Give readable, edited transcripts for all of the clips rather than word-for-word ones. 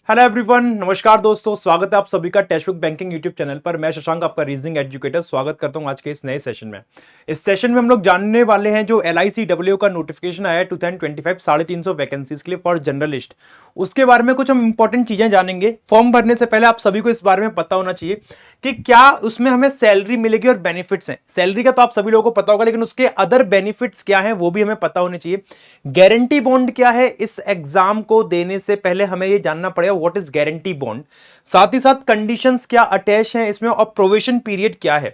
Hello everyone, नमस्कार दोस्तों, स्वागत है आप सभी का टेस्टबुक बैंकिंग यूट्यूब चैनल पर। मैं शशांक, आपका रीजनिंग एजुकेटर, स्वागत करता हूं आज के इस नए सेशन में। इस सेशन में हम लोग जानने वाले हैं जो LICW का नोटिफिकेशन आया है 2025 350 वैकेंसीज के लिए फॉर जर्नलिस्ट, उसके बारे में कुछ हम इंपॉर्टेंट चीजें जानेंगे। फॉर्म भरने से पहले आप सभी को इस बारे में पता होना चाहिए कि क्या उसमें हमें सैलरी मिलेगी और बेनिफिट्स हैं। सैलरी का तो आप सभी लोगों को पता होगा, लेकिन उसके अदर बेनिफिट्स क्या हैं वो भी हमें पता होने चाहिए। गारंटी बॉन्ड क्या है, इस एग्जाम को देने से पहले हमें यह जानना पड़ेगा व्हाट इज गारंटी बॉन्ड। साथ ही साथ कंडीशंस क्या अटैच हैं इसमें और प्रोबेशन पीरियड क्या है।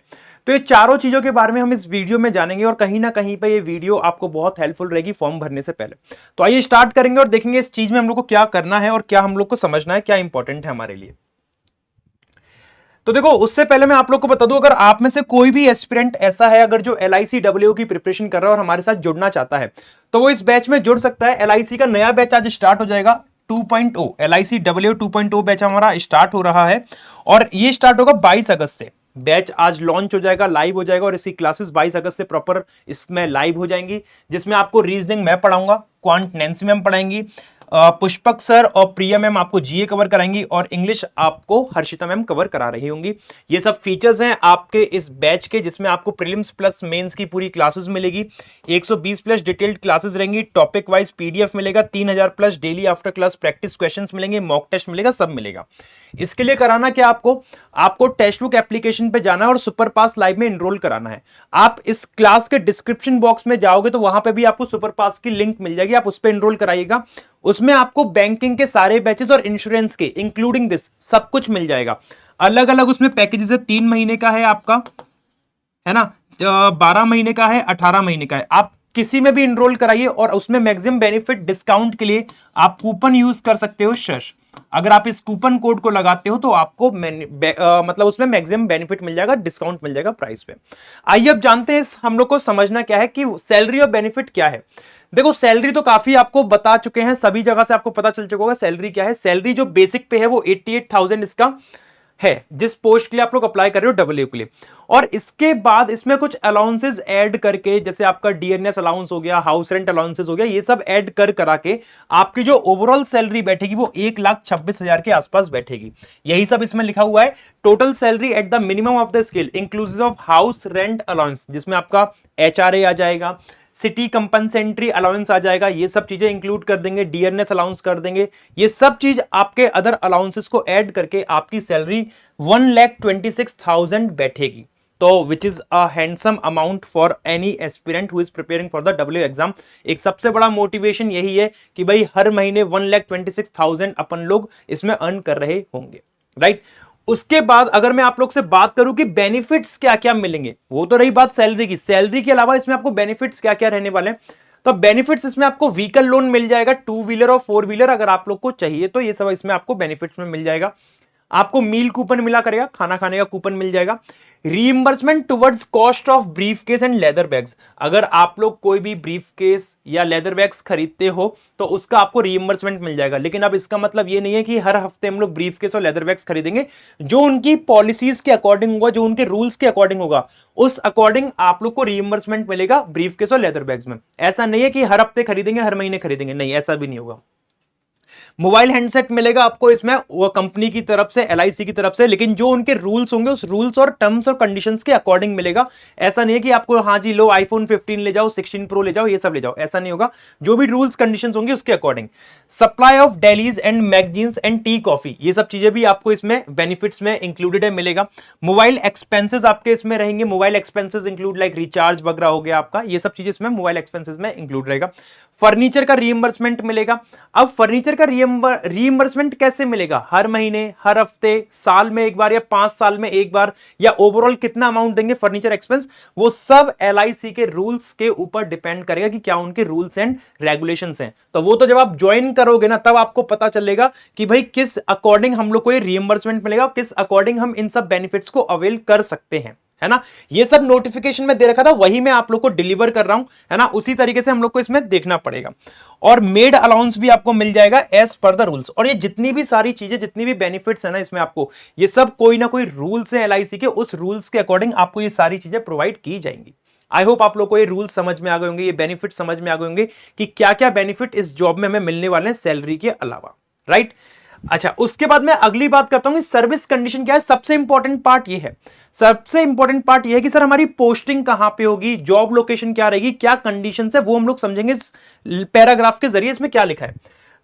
तो ये चारों चीजों के बारे में हम इस वीडियो में जानेंगे और कहीं ना कहीं पे ये वीडियो आपको बहुत हेल्पफुल रहेगी फॉर्म भरने से पहले। तो आइए स्टार्ट करेंगे और देखेंगे इस चीज में हम लोग को क्या करना है और क्या हम लोग को समझना है, क्या इंपॉर्टेंट है हमारे लिए। तो देखो, उससे पहले मैं आप लोग को बता दूं, अगर आप में से कोई भी एस्पिरेंट ऐसा है अगर जो LICW की प्रिपरेशन कर रहा है और हमारे साथ जुड़ना चाहता है तो वो इस बैच में जुड़ सकता है। LIC का नया बैच आज स्टार्ट हो जाएगा 2.0, LICW 2.0 बैच हमारा स्टार्ट हो रहा है और ये स्टार्ट होगा 22 अगस्त से। बैच आज लॉन्च हो जाएगा, लाइव हो जाएगा और इसकी क्लासेस 22 अगस्त से प्रॉपर इसमें लाइव हो जाएंगी, जिसमें आपको रीजनिंग मैं पढ़ाऊंगा, क्वांट नैंसी मैम पढ़ाएंगी, पुष्पक सर और प्रिया मैम आपको जीए कवर कराएंगी और इंग्लिश आपको हर्षिता मैम कवर करा रही होंगी। ये सब फीचर्स हैं आपके इस बैच के, जिसमें आपको प्रीलिम्स प्लस मेंस की पूरी क्लासेस मिलेगी। 120 प्लस डिटेल्ड क्लासेस रहेंगी, टॉपिक वाइज PDF मिलेगा, 3000 plus daily after class practice questions मिलेंगे, मॉक टेस्ट मिलेगा, सब मिलेगा। इसके लिए कराना क्या आपको टेक्स्ट बुक एप्लीकेशन पे जाना है और सुपर पास लाइव में एनरोल कराना है। आप इस क्लास के डिस्क्रिप्शन बॉक्स में जाओगे तो वहां पे भी आपको सुपर पास की लिंक मिल जाएगी, आप उस पर एनरोल कराइएगा। उसमें आपको बैंकिंग के सारे बैचेस और इंश्योरेंस के इंक्लूडिंग दिस सब कुछ मिल जाएगा। अलग अलग उसमें पैकेजेस है, 3 महीने का है आपका, है ना, 12 महीने का है, 18 महीने का है। आप किसी में भी इनरोल कराइए और उसमें मैक्सिमम बेनिफिट डिस्काउंट के लिए आप कूपन यूज कर सकते हो शश। अगर आप इस कूपन कोड को लगाते हो तो आपको मतलब उसमें मैक्सिमम बेनिफिट मिल जाएगा, डिस्काउंट मिल जाएगा प्राइस पे। आइए अब जानते हैं हम लोग को समझना क्या है कि सैलरी और बेनिफिट क्या है। देखो, सैलरी तो काफी आपको बता चुके हैं, सभी जगह से आपको पता चल चुका होगा सैलरी क्या है। सैलरी जो बेसिक पे है वो 88,000 इसका है, जिस पोस्ट के लिए आप लोग अप्लाई कर रहे हो डब्ल्यू के लिए। और इसके बाद इसमें कुछ अलाउंसेस ऐड करके, जैसे आपका डीएनएस अलाउंस हो गया, हाउस रेंट अलाउंसेस हो गया, ये सब ऐड करा के आपकी जो ओवरऑल सैलरी बैठेगी वो 1,26,000 के आसपास बैठेगी। यही सब इसमें लिखा हुआ है। Total salary at the minimum of the scale inclusive of house rent allowance, जिसमें आपका HRA आ जाएगा, सिटी कंपनसेंट्री अलाउंस आ जाएगा, ये सब चीजें इंक्लूड कर देंगे, डीएनएस अलाउंस कर देंगे। ये सब चीज आपके अदर अलाउंसेस को ऐड करके आपकी सैलरी 1,26,000 बैठेगी। तो which is a handsome amount for any aspirant who is preparing for the W exam. एक सबसे बड़ा मोटिवेशन यही है कि भाई हर महीने 1,26,000 अपन लोग इसमें अर्न कर रहे होंगे, राइट। उसके बाद अगर मैं आप लोग से बात करूं कि बेनिफिट्स क्या क्या मिलेंगे, वो तो रही बात सैलरी की। सैलरी के अलावा इसमें आपको बेनिफिट्स क्या क्या रहने वाले हैं, तो बेनिफिट्स इसमें आपको व्हीकल लोन मिल जाएगा, 2 व्हीलर और 4 व्हीलर अगर आप लोग को चाहिए तो ये सब इसमें आपको बेनिफिट्स में मिल जाएगा। आपको मील कूपन मिला करेगा, खाना खाने का कूपन मिल जाएगा। Reimbursement towards cost of brief case and leather bags, अगर आप लोग कोई भी ब्रीफ केस या लेदर बैग्स खरीदते हो तो उसका आपको रीइंबर्समेंट मिल जाएगा। लेकिन अब इसका मतलब ये नहीं है कि हर हफ्ते हम लोग ब्रीफ केस और लेदर बैग्स खरीदेंगे। जो उनकी पॉलिसीज के अकॉर्डिंग होगा, जो उनके रूल्स के अकॉर्डिंग होगा, उस अकॉर्डिंग आप लोग को रीइंबर्समेंट मिलेगा ब्रीफ केस और लेदर बैग्स में। ऐसा नहीं है कि हर हफ्ते खरीदेंगे, हर महीने खरीदेंगे, नहीं, ऐसा भी नहीं होगा। मोबाइल हैंडसेट मिलेगा आपको इसमें, वो कंपनी की तरफ से, LIC की तरफ से, लेकिन जो उनके रूल्स होंगे उस रूल्स और टर्म्स और कंडीशंस के अकॉर्डिंग मिलेगा। ऐसा नहीं है कि आपको हाँ जी लो आईफोन 15 ले जाओ, 16 प्रो ले जाओ, ये सब ले जाओ, ऐसा नहीं होगा। जो भी रूल्स कंडीशंस होंगे उसके according. Supply of dailies and magazines and tea coffee, ये सब चीजें भी आपको इसमें बेनिफिट्स में इंक्लूडेड है, मिलेगा। मोबाइल एक्सपेंसेस आपके इसमें रहेंगे, mobile expenses include like recharge वगैरह हो गया आपका, ये सब चीजें इसमें मोबाइल एक्सपेंसेस में इंक्लूड रहेगा। फर्नीचर का रीइंबर्समेंट मिलेगा। अब फर्नीचर का रीइंबर्समेंट कैसे मिलेगा, हर महीने, हर हफ्ते, साल में एक बार या 5 साल में एक बार, या ओवरऑल कितना अमाउंट देंगे फर्नीचर एक्सपेंस, वो सब LIC के रूल्स के ऊपर डिपेंड करेगा कि क्या उनके रूल्स एंड रेगुलेशंस हैं। तो वो तो जब आप ज्वाइन करोगे ना तब आपको पता चलेगा कि भाई किस अकॉर्डिंग हम लोग को ये रीइंबर्समेंट मिलेगा, किस अकॉर्डिंग हम इन सब बेनिफिट्स को अवेल कर सकते हैं, है ना। ये सब नोटिफिकेशन में दे रखा था, वही मैं आप लोग को डिलीवर कर रहा हूं, है ना। उसी तरीके से हम लोग को इसमें देखना पड़ेगा। और मेड अलाउंस भी आपको मिल जाएगा एज पर द रूल्स। और ये जितनी भी सारी चीजें, जितनी भी बेनिफिट्स है ना इसमें, आपको ये सब कोई ना कोई रूल्स है LIC के, उस रूल्स के अकॉर्डिंग आपको ये सारी चीजें प्रोवाइड की जाएंगी। आई होप आप लोग को ये रूल समझ में आ गए होंगे, ये बेनिफिट समझ में आ गए होंगे कि क्या क्या बेनिफिट इस जॉब में हमें मिलने वाले हैं सैलरी के अलावा, राइट। अच्छा, उसके बाद मैं अगली बात करता हूं सर्विस कंडीशन क्या है। सबसे इंपॉर्टेंट पार्ट ये है, सबसे इंपॉर्टेंट पार्ट ये है कि सर हमारी पोस्टिंग कहां पे होगी, जॉब लोकेशन क्या रहेगी, क्या कंडीशन है, वो हम लोग समझेंगे इस पैराग्राफ के जरिए। इसमें क्या लिखा है,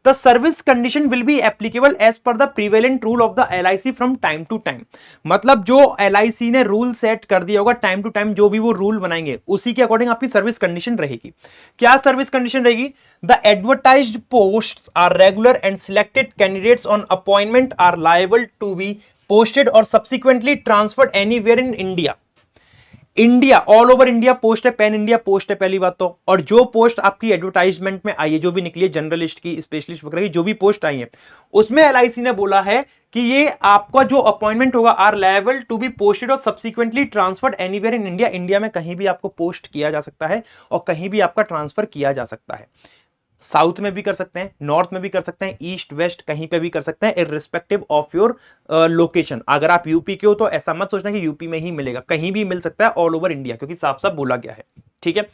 the service condition will be applicable as per the prevalent rule of the LIC from time to time. मतलब जो एलआईसी ने रूल सेट कर दिया होगा टाइम टू टाइम, जो भी वो रूल बनाएंगे उसी के अकॉर्डिंग आपकी सर्विस कंडीशन रहेगी। क्या सर्विस कंडीशन रहेगी, the advertised posts are regular and selected candidates on appointment are liable to be posted और subsequently transferred anywhere in India. India, all over India post है, pan India post है पहली बात तो। और जो पोस्ट आपकी एडवर्टाइजमेंट में आई है, जो भी निकली है, जनरलिस्ट की, स्पेशलिस्ट वगैरह की जो भी पोस्ट आई है, उसमें एलआईसी ने बोला है कि ये आपका जो अपॉइंटमेंट होगा are liable to be posted और subsequently transferred anywhere in India. India में कहीं भी आपको पोस्ट किया जा सकता है और कहीं भी आपका ट्रांसफर किया जा सकता है। साउथ में भी कर सकते हैं, नॉर्थ में भी कर सकते हैं, ईस्ट वेस्ट कहीं पे भी कर सकते हैं, इररिस्पेक्टिव ऑफ योर लोकेशन। अगर आप यूपी के हो तो ऐसा मत सोचना कि यूपी में ही मिलेगा, कहीं भी मिल सकता है ऑल ओवर इंडिया, क्योंकि साफ साफ बोला गया है। ठीक है,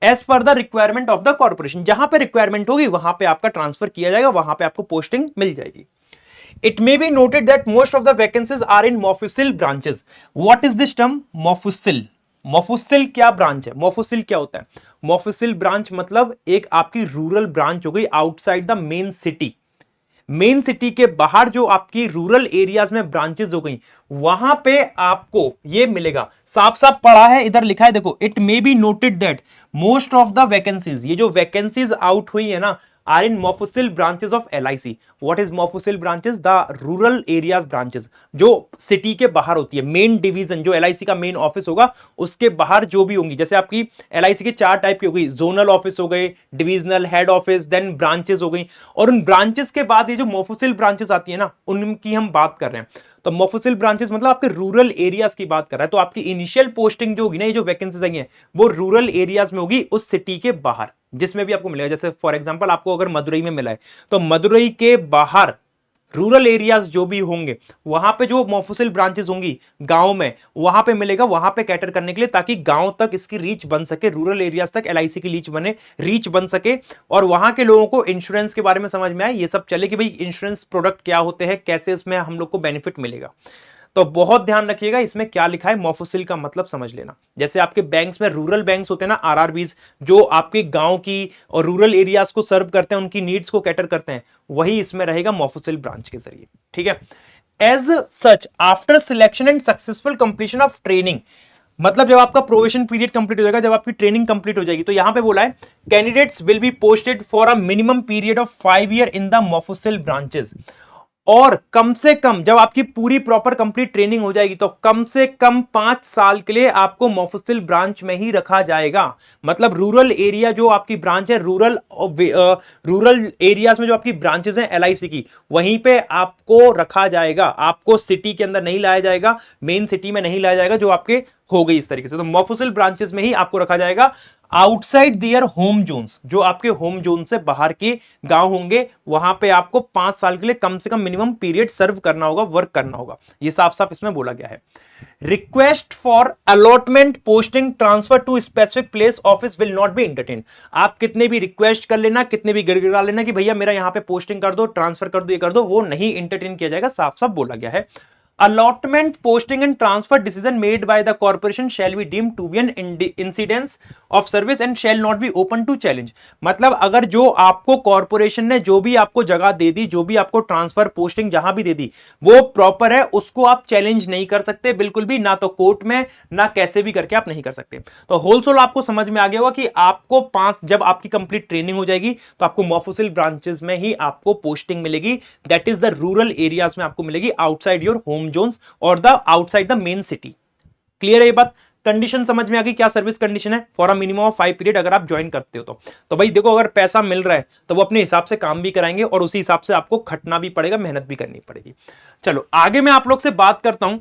as per the requirement of the corporation, जहां पे रिक्वायरमेंट होगी वहां पे आपका ट्रांसफर किया जाएगा, वहां पे आपको पोस्टिंग मिल जाएगी। It may be noted that most of the vacancies are in mofussil branches. What is this term? Mofussil. Mofussil क्या ब्रांच है, मोफुसिल क्या होता है? मोफुसिल ब्रांच मतलब एक आपकी रूरल ब्रांच हो गई outside the main city. Main city के बाहर जो आपकी रूरल एरियाज में ब्रांचेस हो गई, वहां पे आपको ये मिलेगा। साफ साफ पढ़ा है, इधर लिखा है देखो, it may be noted that most of the vacancies, ये जो वैकेंसीज आउट हुई है ना, are in mofussil branches of LIC. What is mofussil branches? The rural areas branches, जो सिटी के बाहर होती है। मेन डिवीजन जो एलआईसी का मेन ऑफिस होगा उसके बाहर जो भी होंगी, जैसे आपकी एलआईसी के 4 टाइप की हो गई, जोनल ऑफिस हो गए, divisional, head office, then branches हो गई। और उन ब्रांचेस के बाद ये जो मोफुसिल ब्रांचेस आती है ना, उनकी हम बात कर रहे हैं। तो मोफुसिल ब्रांचेस मतलब आपके रूरल एरियाज की बात कर रहा है। तो आपकी इनिशियल पोस्टिंग जो होगी ना, ये जो वैकेंसीज आई है वो रूरल एरियाज में होगी, उस सिटी के बाहर, जिसमें भी आपको मिलेगा। जैसे फॉर एग्जांपल आपको अगर मदुरई में मिला है तो मदुरई के बाहर रूरल एरियाज जो भी होंगे वहां पे जो मोफुसिल ब्रांचेस होंगी गांव में, वहां पे मिलेगा, वहां पे कैटर करने के लिए, ताकि गांव तक इसकी रीच बन सके, रूरल एरियाज तक एलआईसी की रीच बन सके, और वहां के लोगों को इंश्योरेंस के बारे में समझ में आए, ये सब चले कि भाई इंश्योरेंस प्रोडक्ट क्या होते हैं, कैसे इसमें हम लोग को बेनिफिट मिलेगा। तो बहुत ध्यान रखिएगा इसमें क्या लिखा है, मोफुसिल का मतलब समझ लेना। जैसे आपके बैंक्स में रूरल बैंक्स होते हैं ना, आरआरबीज, जो आपके गांव की और रूरल एरियाज को सर्व करते हैं, उनकी नीड्स को कैटर करते हैं, वही इसमें रहेगा मोफुसिल ब्रांच के जरिए। ठीक है, as such after selection and successful completion of training, मतलब जब आपका प्रोबेशन पीरियड कंप्लीट हो जाएगा, जब आपकी ट्रेनिंग कंप्लीट हो जाएगी, तो यहां पे बोला है candidates will be posted for a minimum period of 5 year in the mofussil branches. और कम से कम जब आपकी पूरी प्रॉपर कंप्लीट ट्रेनिंग हो जाएगी तो कम से कम 5 साल के लिए आपको मोफुसिल ब्रांच में ही रखा जाएगा। मतलब रूरल एरिया जो आपकी ब्रांच है, रूरल एरियाज में जो आपकी ब्रांचेस हैं एलआईसी की, वहीं पे आपको रखा जाएगा। आपको सिटी के अंदर नहीं लाया जाएगा, मेन सिटी में नहीं लाया जाएगा, जो आपके हो गई इस तरीके से। तो मोफुसिल ब्रांचेस में ही आपको रखा जाएगा, आउटसाइड दियर होम जोन्स, जो आपके होम जोन से बाहर के गांव होंगे, वहां पे आपको 5 साल के लिए कम से कम मिनिमम पीरियड सर्व करना होगा, वर्क करना होगा। ये साफ साफ इसमें बोला गया है। Request for allotment, posting, transfer to specific place office will not be entertain. आप कितने भी रिक्वेस्ट कर लेना, कितने भी गिड़गिड़ा लेना कि भैया मेरा यहां पे पोस्टिंग कर दो, ट्रांसफर कर दो, ये कर दो, वो नहीं एंटरटेन किया जाएगा, साफ साफ बोला गया है। Allotment, posting and transfer decision made by the corporation shall be deemed to be an incidence of service and shall not be open to challenge। मतलब अगर जो आपको कॉर्पोरेशन ने जो भी आपको जगह दे दी, जो भी आपको ट्रांसफर पोस्टिंग जहां भी दे दी, वो प्रॉपर है, उसको आप चैलेंज नहीं कर सकते बिल्कुल भी, ना तो कोर्ट में, ना कैसे भी करके आप नहीं कर सकते। तो होलसेल आपको समझ में आ गया होगा कि आपको 5, जब आपकी कंप्लीट ट्रेनिंग हो जाएगी तो आपको मोफुसिल ब्रांचेस में ही आपको पोस्टिंग मिलेगी। That is the rural areas में आपको मिलेगी, आउटसाइड योर होम जोन्स और the outside the main city. Clear है ये बात? कंडीशन समझ में आ गई, क्या सर्विस कंडीशन है for a minimum of 5 period अगर आप ज्वाइन करते हो तो भाई देखो, अगर पैसा मिल रहा है तो वो अपने हिसाब से काम भी कराएंगे और उसी हिसाब से आपको खटना भी पड़ेगा, मेहनत भी करनी पड़ेगी। चलो आगे मैं आप लोग से बात करता हूं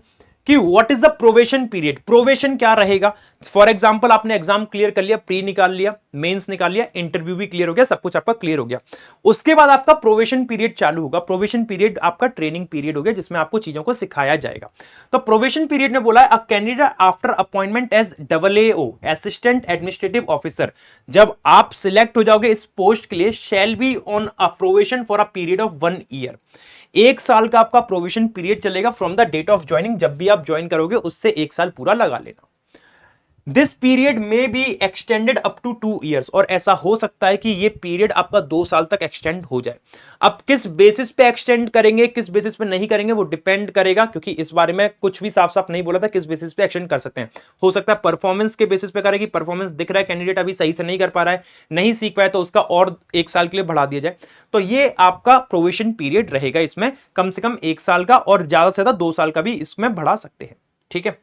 कि what is the probation period. Probation क्या रहेगा? फॉर एग्जांपल आपने एग्जाम क्लियर कर लिया, प्री निकाल लिया, मेंस निकाल लिया, इंटरव्यू भी क्लियर हो गया, सब कुछ आपका क्लियर हो गया। उसके बाद आपका प्रोवेशन पीरियड चालू होगा। प्रोवेशन पीरियड आपका ट्रेनिंग पीरियड हो गया, जिसमें आपको चीजों को सिखाया जाएगा। तो प्रोवेशन पीरियड में बोला है, a candidate after appointment as AAO assistant administrative officer, जब आप सिलेक्ट हो जाओगे इस पोस्ट के लिए, shall be on a probation for a period of 1 year. 1 साल का आपका प्रोविजन पीरियड चलेगा from the date of joining. जब भी आप ज्वाइन करोगे उससे 1 साल पूरा लगा लेना। दिस पीरियड में be extended up to 2 years, और ऐसा हो सकता है कि ये पीरियड आपका 2 साल तक एक्सटेंड हो जाए। अब किस बेसिस पे एक्सटेंड करेंगे, किस बेसिस पे नहीं करेंगे, वो डिपेंड करेगा, क्योंकि इस बारे में कुछ भी साफ साफ नहीं बोला था किस बेसिस पे एक्सटेंड कर सकते हैं। हो सकता है परफॉर्मेंस के बेसिस पे करेगी, परफॉर्मेंस दिख रहा है कैंडिडेट अभी सही से नहीं कर पा रहा है, नहीं सीख पाया, तो उसका और 1 साल के लिए बढ़ा दिया जाए। तो ये आपका प्रोविजन पीरियड रहेगा, इसमें कम से कम 1 साल का, और ज्यादा से ज्यादा 2 साल का भी इसमें बढ़ा सकते हैं। ठीक है।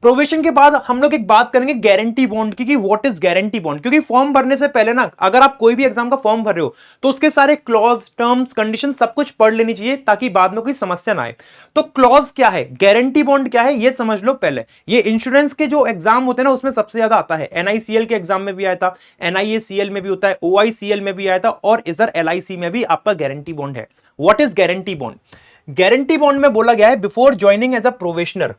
प्रोविजन के बाद हम लोग एक बात करेंगे गारंटी बॉन्ड की, कि व्हाट इज गारंटी बॉन्ड। क्योंकि फॉर्म भरने से पहले ना, अगर आप कोई भी एग्जाम का फॉर्म भर रहे हो तो उसके सारे क्लॉज, टर्म्स, कंडीशन सब कुछ पढ़ लेनी चाहिए, ताकि बाद में कोई समस्या ना आए। तो क्लॉज क्या है, गारंटी बॉन्ड क्या है, ये समझ लो पहले। ये इंश्योरेंस के जो एग्जाम होते हैं ना, उसमें सबसे ज्यादा आता है। NICL के एग्जाम में भी आया था, NIACL में भी होता है, OICL में भी आया था, और इधर LIC में भी आपका गारंटी बॉन्ड है। What is guarantee bond? Guarantee bond में बोला गया है, बिफोर ज्वाइनिंग एज अ प्रोवेशनर,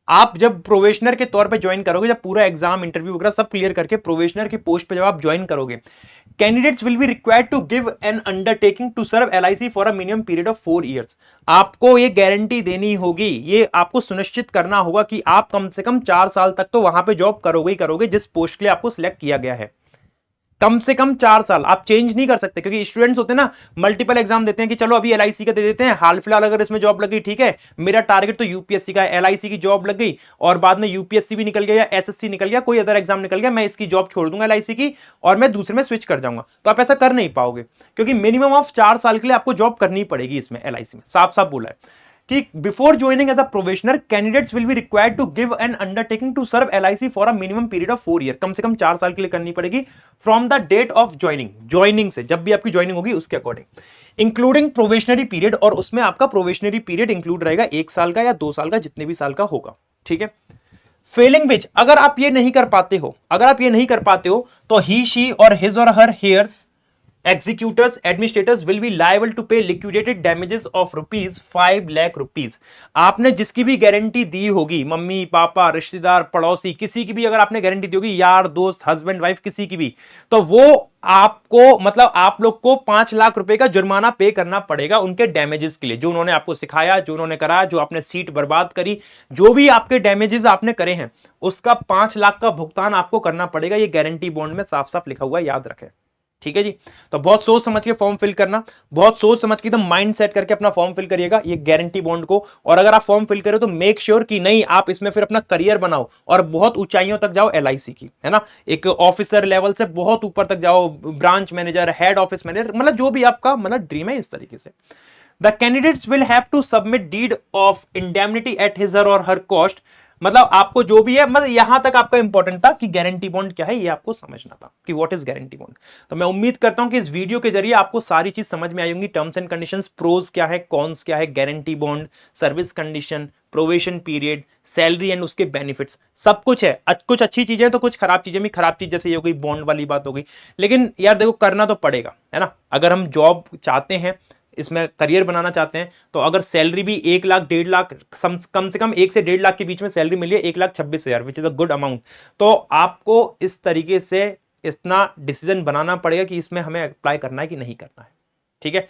आप जब प्रोवेशनर के तौर पे ज्वाइन करोगे, जब पूरा एग्जाम, इंटरव्यू वगैरह सब क्लियर करके प्रोवेशनर की पोस्ट पे जब आप ज्वाइन करोगे, candidates will be required to give an undertaking to serve LIC for a minimum period of 4 years. आपको ये गारंटी देनी होगी, ये आपको सुनिश्चित करना होगा कि आप कम से कम 4 साल तक तो वहां पे जॉब करोगे ही करोगे, जिस पोस्ट के लिए आपको सिलेक्ट किया गया है। कम से कम 4 साल आप चेंज नहीं कर सकते, क्योंकि स्टूडेंट्स होते हैं ना, मल्टीपल एग्जाम देते हैं कि चलो अभी LIC का दे देते हैं, हाल फिलहाल अगर इसमें जॉब लग गई ठीक है, मेरा टारगेट तो UPSC का है, LIC की जॉब लग गई और बाद में UPSC भी निकल गया या SSC निकल गया, कोई अदर एग्जाम निकल गया, मैं इसकी जॉब छोड़ दूंगा LIC की और मैं दूसरे में स्विच कर जाऊंगा। तो आप ऐसा कर नहीं पाओगे, क्योंकि मिनिमम ऑफ 4 साल के लिए आपको जॉब करनी पड़ेगी इसमें, LIC में साफ साफ बोला है कि before joining as a probationer candidates will be required to give an undertaking to serve LIC for a minimum period of 4 year. कम से कम 4 साल के लिए करनी पड़ेगी from the date of joining, joining से, जब भी आपकी ज्वाइनिंग होगी उसके अकॉर्डिंग, इंक्लूडिंग प्रोवेशनरी पीरियड, और उसमें आपका प्रोवेशनरी पीरियड इंक्लूड रहेगा 1 साल का या 2 साल का, जितने भी साल का होगा। ठीक है। फेलिंग विच, अगर आप ये नहीं कर पाते हो, तो ही, शी और his or her hairs executors administrators will be liable to pay liquidated damages of ₹5 lakh। आपने जिसकी भी गारंटी दी होगी, मम्मी पापा रिश्तेदार पड़ोसी, किसी की भी अगर आपने गारंटी दी होगी, यार दोस्त हस्बैंड वाइफ किसी की भी, तो वो आपको, मतलब आप लोग को 5 लाख रुपए का जुर्माना पे करना पड़ेगा उनके डैमेजेस के लिए, जो उन्होंने आपको सिखाया, जो उन्होंने करा, जो आपने सीट बर्बाद करी, जो भी आपके डैमेजेस आपने करे हैं, उसका 5 लाख का भुगतान आपको करना पड़ेगा। ये गारंटी बॉन्ड में साफ साफ लिखा हुआ है, याद रखें। ठीक है जी। तो बहुत सोच समझ के फॉर्म फिल करना, बहुत सोच समझ के एकदम माइंड सेट करके अपना फॉर्म फिल करिएगा ये गारंटी बॉन्ड को। और अगर आप फॉर्म फिल करो तो मेक श्योर कि नहीं, आप इसमें फिर अपना करियर बनाओ और बहुत ऊंचाइयों तक जाओ LIC की, है ना, एक ऑफिसर लेवल से बहुत ऊपर तक जाओ, branch manager, head office manager, मतलब जो भी आपका मतलब ड्रीम है, इस तरीके से। The candidates will have to submit deed of indemnity at his or her cost, मतलब आपको जो भी है, मतलब यहां तक आपका इंपॉर्टेंट था कि गारंटी बॉन्ड क्या है, ये आपको समझना था कि व्हाट इज गारंटी बॉन्ड। तो मैं उम्मीद करता हूं कि इस वीडियो के जरिए आपको सारी चीज समझ में आई होंगी, टर्म्स एंड कंडीशंस, प्रोज क्या है, कॉन्स क्या है, guarantee bond, service condition, probation period, salary and उसके बेनिफिट्स, सब कुछ है। कुछ अच्छी चीजें तो कुछ खराब चीजें भी, खराब चीज जैसे ये हो गई बॉन्ड वाली बात हो गई, लेकिन यार देखो करना तो पड़ेगा, है ना। अगर हम जॉब चाहते हैं, इसमें करियर बनाना चाहते हैं, तो अगर सैलरी भी 1 लाख 1.5 लाख, कम से कम 1 से 1.5 लाख के बीच में सैलरी मिली है, 1,26,000, which is a good amount, तो आपको इस तरीके से इतना डिसीजन बनाना पड़ेगा कि इसमें हमें अप्लाई करना है कि नहीं करना है। ठीक है।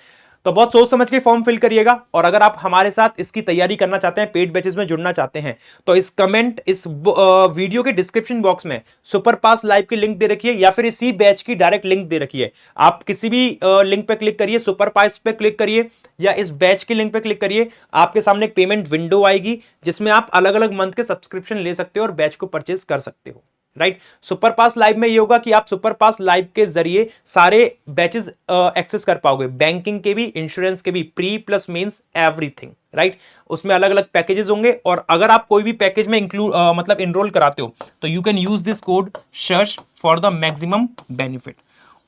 तो बहुत सोच समझ के फॉर्म फिल करिएगा। और अगर आप हमारे साथ इसकी तैयारी करना चाहते हैं, पेड बैचेस में जुड़ना चाहते हैं, तो इस वीडियो के डिस्क्रिप्शन बॉक्स में सुपर पास लाइव की लिंक दे रखी है, या फिर इसी बैच की डायरेक्ट लिंक दे रखी है। आप किसी भी लिंक पे क्लिक करिए, सुपर पास पे क्लिक करिए या इस बैच की लिंक पे क्लिक करिए, आपके सामने एक पेमेंट विंडो आएगी जिसमें आप अलग अलग मंथ के सब्सक्रिप्शन ले सकते हो और बैच को परचेज कर सकते हो। राइट। सुपर पास लाइव में ये होगा कि आप सुपर पास लाइव के जरिए सारे बैचेस एक्सेस कर पाओगे, बैंकिंग के भी, इंश्योरेंस के भी, pre plus mains everything. Right. उसमें अलग अलग पैकेजेस होंगे, और अगर आप कोई भी पैकेज में इंक्लूड मतलब इनरोल कराते हो, तो you can use this code शर्ष फॉर द मैक्सिमम बेनिफिट।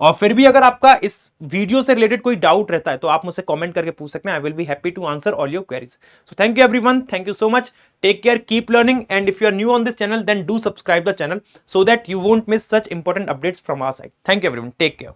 और फिर भी अगर आपका इस वीडियो से रिलेटेड कोई डाउट रहता है तो आप मुझसे कमेंट करके पूछ सकते हैं। I will be happy to answer all your queries. So thank you everyone, thank you so much, take care, keep learning, and if you are new on this channel then do subscribe the channel so that you won't miss such important updates from our side. Thank you everyone, take care.